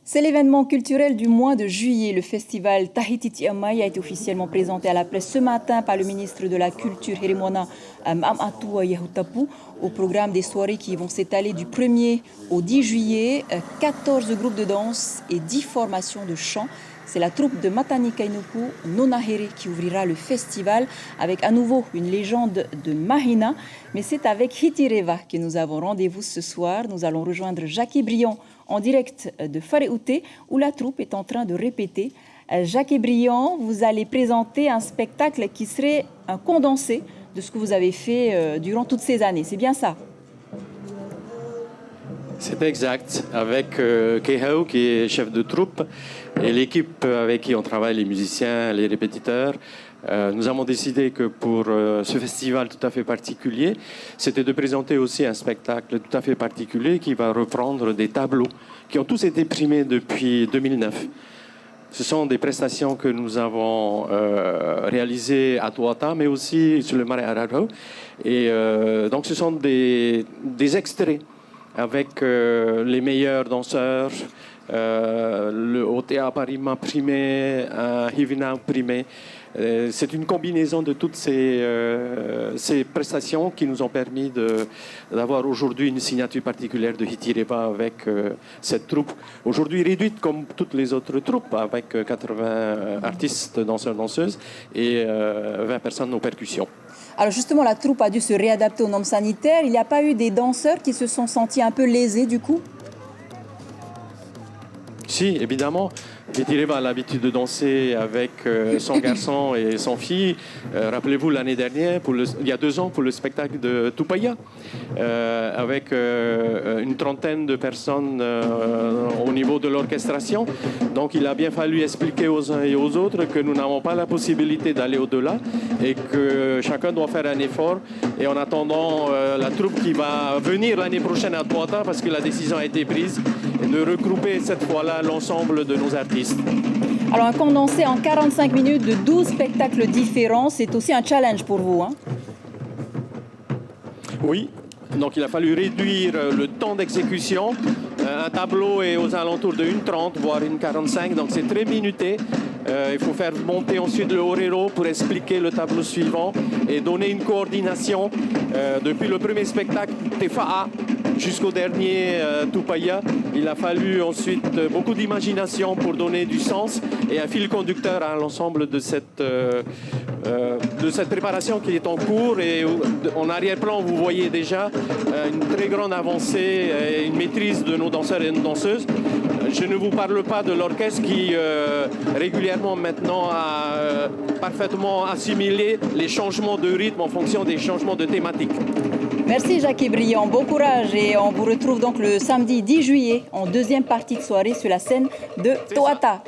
C'est l'événement culturel du mois de juillet. Le festival Tahiti Tiamai a été officiellement présenté à la presse ce matin par le ministre de la Culture, Herimona Mamatua Yahutapu, au programme des soirées qui vont s'étaler du 1er au 10 juillet. 14 groupes de danse et 10 formations de chant. C'est la troupe de Matani Kainuku, Nonahere, qui ouvrira le festival avec à nouveau une légende de Mahina. Mais c'est avec Hitireva que nous avons rendez-vous ce soir. Nous allons rejoindre Jackie Briand en direct de Whareute, où la troupe est en train de répéter. Jackie Briand, vous allez présenter un spectacle qui serait un condensé de ce que vous avez fait durant toutes ces années. C'est bien ça? C'est exact, avec Kehao qui est chef de troupe et l'équipe avec qui on travaille, les musiciens, les répétiteurs. Nous avons décidé que pour ce festival tout à fait particulier, c'était de présenter aussi un spectacle tout à fait particulier qui va reprendre des tableaux qui ont tous été primés depuis 2009. Ce sont des prestations que nous avons réalisées à Tuata, mais aussi sur le Mare Ararau. Et donc ce sont des extraits avec les meilleurs danseurs, le OTA Parima primé, Hivina primé. C'est une combinaison de toutes ces prestations qui nous ont permis d'avoir aujourd'hui une signature particulière de Hitireva avec cette troupe. Aujourd'hui réduite comme toutes les autres troupes, avec 80 artistes, danseurs, danseuses et 20 personnes aux percussions. Alors justement, la troupe a dû se réadapter aux normes sanitaires. Il n'y a pas eu des danseurs qui se sont sentis un peu lésés du coup? Si, évidemment. Hitireva a l'habitude de danser avec son garçon et son fille. Rappelez-vous l'année dernière, il y a 2 ans, pour le spectacle de Tupaya, avec une trentaine de personnes au niveau de l'orchestration. Donc il a bien fallu expliquer aux uns et aux autres que nous n'avons pas la possibilité d'aller au-delà et que chacun doit faire un effort. Et en attendant la troupe qui va venir l'année prochaine à Tuata, parce que la décision a été prise, de regrouper cette fois-là l'ensemble de nos artistes. Alors un condensé en 45 minutes de 12 spectacles différents, c'est aussi un challenge pour vous, hein? Oui, donc il a fallu réduire le temps d'exécution. Un tableau est aux alentours de 1:30, voire 1:45, donc c'est très minuté. Il faut faire monter ensuite le orero pour expliquer le tableau suivant et donner une coordination. Depuis le premier spectacle, Tefa'a, jusqu'au dernier Tupaya, il a fallu ensuite beaucoup d'imagination pour donner du sens et un fil conducteur à l'ensemble de cette préparation qui est en cours. Et en arrière-plan, vous voyez déjà une très grande avancée et une maîtrise de nos danseurs et nos danseuses. Je ne vous parle pas de l'orchestre qui régulièrement maintenant a parfaitement assimilé les changements de rythme en fonction des changements de thématique. Merci Jackie Briand, bon courage et on vous retrouve donc le samedi 10 juillet en deuxième partie de soirée sur la scène de Tuata.